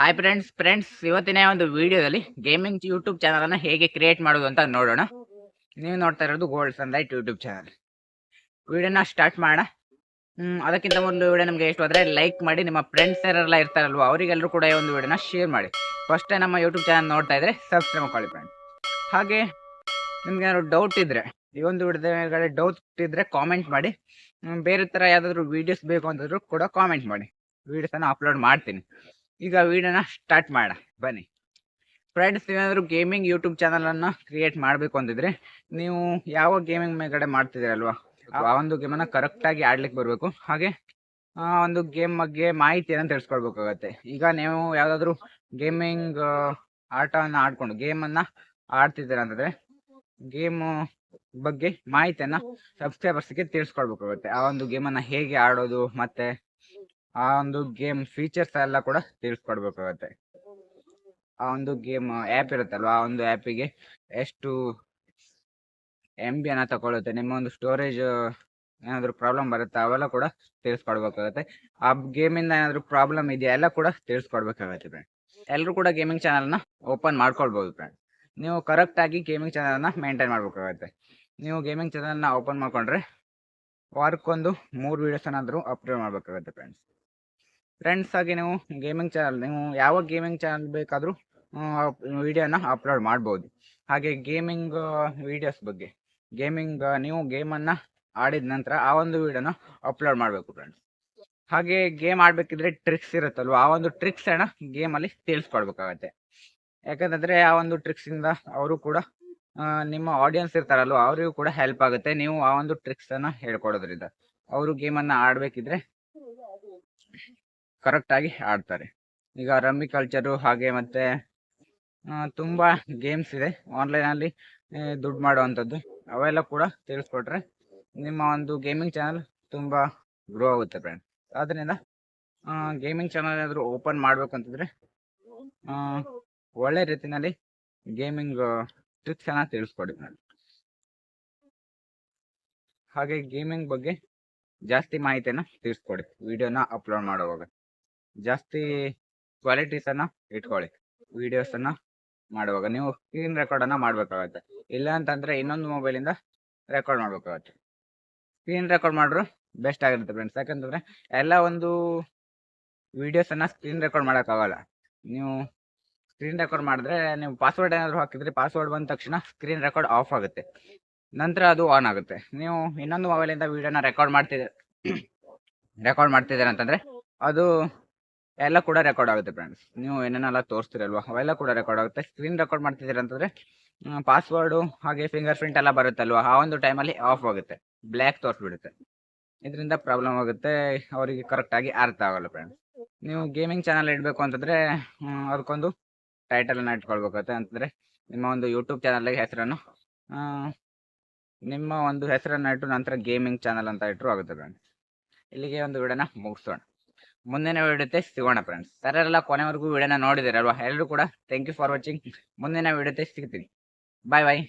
Hi friends ಇವತ್ತಿನ ಒಂದು ವಿಡಿಯೋದಲ್ಲಿ ಗೇಮಿಂಗ್ ಯೂಟ್ಯೂಬ್ ಚಾನಲ್ ಅನ್ನ ಹೇಗೆ ಕ್ರಿಯೇಟ್ ಮಾಡೋದು ಅಂತ ನೋಡೋಣ. ನೀವು ನೋಡ್ತಾ ಇರೋದು ಗೋಲ್ಡ್ ಸನ್ಲೈಟ್ ಯೂಟ್ಯೂಬ್ ಚಾನಲ್. ವಿಡಿಯೋನ ಸ್ಟಾರ್ಟ್ ಮಾಡೋಣ. ಅದಕ್ಕಿಂತ ಮೊದಲು ವಿಡಿಯೋ ನಿಮಗೆ ಇಷ್ಟ ಆದರೆ ಲೈಕ್ ಮಾಡಿ, ನಿಮ್ಮ ಫ್ರೆಂಡ್ಸ್ ಯಾರೆಲ್ಲ ಇರ್ತಾರಲ್ವ ಅವರಿಗೆಲ್ಲರೂ ಕೂಡ ಈ ಒಂದು ವಿಡಿಯೋನ ಶೇರ್ ಮಾಡಿ. ಫಸ್ಟ್ ಟೈಮ್ ನಮ್ಮ ಯೂಟ್ಯೂಬ್ ಚಾನಲ್ ನೋಡ್ತಾ ಇದ್ರೆ ಸಬ್ಸ್ಕ್ರೈಬ್ ಮಾಡ್ಕೊಳ್ಳಿ ಫ್ರೆಂಡ್ಸ್. ಹಾಗೆ ನಿಮ್ಗೆ ಏನಾದ್ರು ಡೌಟ್ ಇದ್ರೆ, ಈ ಒಂದು ವಿಡಿಯೋದ ಡೌಟ್ ಇದ್ರೆ ಕಾಮೆಂಟ್ ಮಾಡಿ. ಬೇರೆ ಥರ ಯಾವುದಾದ್ರು ವೀಡಿಯೋಸ್ ಬೇಕು ಅಂತಂದ್ರು ಕೂಡ ಕಾಮೆಂಟ್ ಮಾಡಿ, ವೀಡಿಯೋಸನ್ನು ಅಪ್ಲೋಡ್ ಮಾಡ್ತೀನಿ. ಈಗ ವಿಡಿಯೋನ ಸ್ಟಾರ್ಟ್ ಮಾಡೋಣ ಬನ್ನಿ ಫ್ರೆಂಡ್ಸ್. ಏನಾದರೂ ಗೇಮಿಂಗ್ ಯೂಟ್ಯೂಬ್ ಚಾನಲನ್ನು ಕ್ರಿಯೇಟ್ ಮಾಡಬೇಕು ಅಂತಿದ್ರೆ, ನೀವು ಯಾವ ಗೇಮಿಂಗ್ ಮೇಲ್ಗಡೆ ಮಾಡ್ತಿದ್ದೀರಲ್ವಾ ಆ ಒಂದು ಗೇಮನ್ನು ಕರೆಕ್ಟಾಗಿ ಆಡ್ಲಿಕ್ಕೆ ಬರಬೇಕು. ಹಾಗೆ ಆ ಒಂದು ಗೇಮ್ ಬಗ್ಗೆ ಮಾಹಿತಿಯನ್ನು ತಿಳಿಸ್ಕೊಳ್ಬೇಕಾಗತ್ತೆ. ಈಗ ನೀವು ಯಾವುದಾದ್ರೂ ಗೇಮಿಂಗ್ ಆಟವನ್ನು ಆಡ್ಕೊಂಡು ಗೇಮನ್ನು ಆಡ್ತಿದ್ದೀರ ಅಂತಂದರೆ, ಗೇಮು ಬಗ್ಗೆ ಮಾಹಿತಿಯನ್ನು ಸಬ್ಸ್ಕ್ರೈಬರ್ಸ್ಗೆ ತಿಳಿಸ್ಕೊಡ್ಬೇಕಾಗುತ್ತೆ. ಆ ಒಂದು ಗೇಮನ್ನು ಹೇಗೆ ಆಡೋದು ಮತ್ತು ಆ ಒಂದು ಗೇಮ್ ಫೀಚರ್ಸ್ ಎಲ್ಲ ಕೂಡ ತಿಳಿಸ್ಕೊಡ್ಬೇಕಾಗತ್ತೆ. ಆ ಒಂದು ಗೇಮ್ ಆ್ಯಪ್ ಇರುತ್ತಲ್ವ, ಆ ಒಂದು ಆ್ಯಪಿಗೆ ಎಷ್ಟು MB ಅನ್ನ ತಗೊಳುತ್ತೆ, ನಿಮ್ಮ ಒಂದು ಸ್ಟೋರೇಜ್ ಏನಾದರೂ ಪ್ರಾಬ್ಲಮ್ ಬರುತ್ತೆ ಅವೆಲ್ಲ ಕೂಡ ತಿಳಿಸ್ಕೊಡ್ಬೇಕಾಗತ್ತೆ. ಆ ಗೇಮಿಂದ ಏನಾದರೂ ಪ್ರಾಬ್ಲಮ್ ಇದೆಯಾ ಎಲ್ಲ ಕೂಡ ತಿಳಿಸ್ಕೊಡ್ಬೇಕಾಗತ್ತೆ ಫ್ರೆಂಡ್. ಎಲ್ಲರೂ ಕೂಡ ಗೇಮಿಂಗ್ ಚಾನಲ್ನ ಓಪನ್ ಮಾಡ್ಕೊಳ್ಬೋದು ಫ್ರೆಂಡ್. ನೀವು ಕರೆಕ್ಟಾಗಿ ಗೇಮಿಂಗ್ ಚಾನಲ್ನ ಮೇಂಟೈನ್ ಮಾಡಬೇಕಾಗತ್ತೆ. ನೀವು ಗೇಮಿಂಗ್ ಚಾನಲ್ನ ಓಪನ್ ಮಾಡ್ಕೊಂಡ್ರೆ ವಾರಕ್ಕೊಂದು 3 ವೀಡಿಯೋಸ್ ಏನಾದರೂ ಅಪ್ಲೋಡ್ ಮಾಡಬೇಕಾಗತ್ತೆ ಫ್ರೆಂಡ್ಸ್. ಹಾಗೆ ನೀವು ಗೇಮಿಂಗ್ ಚಾನಲ್, ನೀವು ಯಾವ ಗೇಮಿಂಗ್ ಚಾನಲ್ ಬೇಕಾದರೂ ವಿಡಿಯೋನ ಅಪ್ಲೋಡ್ ಮಾಡ್ಬೋದು. ಹಾಗೆ ಗೇಮಿಂಗ್ ವೀಡಿಯೋಸ್ ಬಗ್ಗೆ, ನೀವು ಗೇಮನ್ನು ಆಡಿದ ನಂತರ ಆ ಒಂದು ವಿಡಿಯೋನ ಅಪ್ಲೋಡ್ ಮಾಡಬೇಕು ಫ್ರೆಂಡ್ಸ್. ಹಾಗೆ ಗೇಮ್ ಆಡಬೇಕಿದ್ರೆ ಟ್ರಿಕ್ಸ್ ಇರುತ್ತಲ್ವ, ಆ ಒಂದು ಟ್ರಿಕ್ಸನ್ನು ಗೇಮಲ್ಲಿ ತಿಳಿಸ್ಕೊಡ್ಬೇಕಾಗತ್ತೆ. ಯಾಕಂತಂದರೆ ಆ ಒಂದು ಟ್ರಿಕ್ಸಿಂದ ಅವರು ಕೂಡ ನಿಮ್ಮ ಆಡಿಯನ್ಸ್ ಇರ್ತಾರಲ್ವ ಅವರಿಗೂ ಕೂಡ ಹೆಲ್ಪ್ ಆಗುತ್ತೆ. ನೀವು ಆ ಒಂದು ಟ್ರಿಕ್ಸನ್ನು ಹೇಳ್ಕೊಡೋದ್ರಿಂದ ಅವರು ಗೇಮನ್ನು ಆಡಬೇಕಿದ್ರೆ ಕರೆಕ್ಟಾಗಿ ಆಡ್ತಾರೆ. ಈಗ ರಮ್ಮಿ ಕಲ್ಚರು ಹಾಗೆ ಮತ್ತು ತುಂಬ ಗೇಮ್ಸ್ ಇದೆ ಆನ್ಲೈನಲ್ಲಿ ದುಡ್ಡು ಮಾಡುವಂಥದ್ದು, ಅವೆಲ್ಲ ಕೂಡ ತಿಳಿಸ್ಕೊಟ್ರೆ ನಿಮ್ಮ ಒಂದು ಗೇಮಿಂಗ್ ಚಾನಲ್ ತುಂಬ ಗ್ರೋ ಆಗುತ್ತೆ ಫ್ರೆಂಡ್. ಆದ್ದರಿಂದ ಗೇಮಿಂಗ್ ಚಾನಲ್ ಏನಾದರೂ ಓಪನ್ ಮಾಡಬೇಕು ಅಂತಂದರೆ ಒಳ್ಳೆ ರೀತಿಯಲ್ಲಿ ಗೇಮಿಂಗ್ ಟ್ರಿಕ್ಸನ್ನು ತಿಳಿಸ್ಕೊಡಿ ಫ್ರೆಂಡ್. ಹಾಗೆ ಗೇಮಿಂಗ್ ಬಗ್ಗೆ ಜಾಸ್ತಿ ಮಾಹಿತಿಯನ್ನು ತಿಳಿಸ್ಕೊಡಿ. ವಿಡಿಯೋನ ಅಪ್ಲೋಡ್ ಮಾಡುವಾಗ ಜಾಸ್ತಿ ಕ್ವಾಲಿಟೀಸನ್ನು ಇಟ್ಕೊಳ್ಳಿ. ವೀಡಿಯೋಸನ್ನು ಮಾಡುವಾಗ ನೀವು ಸ್ಕ್ರೀನ್ ರೆಕಾರ್ಡನ್ನು ಮಾಡಬೇಕಾಗತ್ತೆ. ಇಲ್ಲ ಅಂತಂದರೆ ಇನ್ನೊಂದು ಮೊಬೈಲಿಂದ ರೆಕಾರ್ಡ್ ಮಾಡಬೇಕಾಗತ್ತೆ. ಸ್ಕ್ರೀನ್ ರೆಕಾರ್ಡ್ ಮಾಡಿದ್ರು ಬೆಸ್ಟ್ ಆಗಿರುತ್ತೆ ಫ್ರೆಂಡ್ಸ್. ಯಾಕಂತಂದರೆ ಎಲ್ಲ ಒಂದು ವೀಡಿಯೋಸನ್ನು ಸ್ಕ್ರೀನ್ ರೆಕಾರ್ಡ್ ಮಾಡೋಕ್ಕಾಗಲ್ಲ. ನೀವು ಸ್ಕ್ರೀನ್ ರೆಕಾರ್ಡ್ ಮಾಡಿದ್ರೆ, ನೀವು ಪಾಸ್ವರ್ಡ್ ಏನಾದರೂ ಹಾಕಿದರೆ ಪಾಸ್ವರ್ಡ್ ಬಂದ ತಕ್ಷಣ ಸ್ಕ್ರೀನ್ ರೆಕಾರ್ಡ್ ಆಫ್ ಆಗುತ್ತೆ, ನಂತರ ಅದು ಆನ್ ಆಗುತ್ತೆ. ನೀವು ಇನ್ನೊಂದು ಮೊಬೈಲಿಂದ ವೀಡಿಯೋನ ರೆಕಾರ್ಡ್ ಮಾಡ್ತಿದ್ದೀರ ಅಂತಂದರೆ ಅದು ಎಲ್ಲ ಕೂಡ ರೆಕಾರ್ಡ್ ಆಗುತ್ತೆ ಫ್ರೆಂಡ್ಸ್. ನೀವು ಏನೇನೆಲ್ಲ ತೋರಿಸ್ತಿರಲ್ವ ಅವೆಲ್ಲ ಕೂಡ ರೆಕಾರ್ಡ್ ಆಗುತ್ತೆ. ಸ್ಕ್ರೀನ್ ರೆಕಾರ್ಡ್ ಮಾಡ್ತಿದ್ದೀರ ಅಂತಂದರೆ ಪಾಸ್ವರ್ಡು ಹಾಗೆ ಫಿಂಗರ್ ಪ್ರಿಂಟ್ ಎಲ್ಲ ಬರುತ್ತಲ್ವ, ಆ ಒಂದು ಟೈಮಲ್ಲಿ ಆಫ್ ಆಗುತ್ತೆ, ಬ್ಲ್ಯಾಕ್ ತೋರಿಸ್ಬಿಡುತ್ತೆ. ಇದರಿಂದ ಪ್ರಾಬ್ಲಮ್ ಆಗುತ್ತೆ, ಅವರಿಗೆ ಕರೆಕ್ಟಾಗಿ ಅರ್ಥ ಆಗೋಲ್ಲ ಫ್ರೆಂಡ್ಸ್. ನೀವು ಗೇಮಿಂಗ್ ಚಾನಲ್ ಇಡಬೇಕು ಅಂತಂದರೆ ಅದಕ್ಕೊಂದು ಟೈಟಲನ್ನು ಇಟ್ಕೊಳ್ಬೇಕಾಗುತ್ತೆ. ಅಂತಂದರೆ ನಿಮ್ಮ ಒಂದು ಯೂಟ್ಯೂಬ್ ಚಾನಲ್ಗೆ ಹೆಸರನ್ನು ನಿಮ್ಮ ಒಂದು ಹೆಸರನ್ನು ಇಟ್ಟು ನಂತರ ಗೇಮಿಂಗ್ ಚಾನಲ್ ಅಂತ ಇಟ್ಟರು ಆಗುತ್ತೆ ಫ್ರೆಂಡ್ಸ್. ಇಲ್ಲಿಗೆ ಒಂದು ವಿಡಿಯೋನ ಮುಗಿಸೋಣ. ಮುಂದಿನ ವಿಡಿಯೋತೆ ಸಿಗೋಣ ಫ್ರೆಂಡ್ಸ್. ಯಾರೆಲ್ಲ ಕೊನೆವರೆಗೂ ವಿಡಿಯೋನ ನೋಡಿದಿರಲ್ವಾ ಎಲ್ಲರೂ ಕೂಡ ಥ್ಯಾಂಕ್ ಯು ಫಾರ್ ವಾಚಿಂಗ್. ಮುಂದಿನ ವಿಡಿಯೋತೆ ಸಿಗ್ತೀನಿ. ಬಾಯ್ ಬಾಯ್.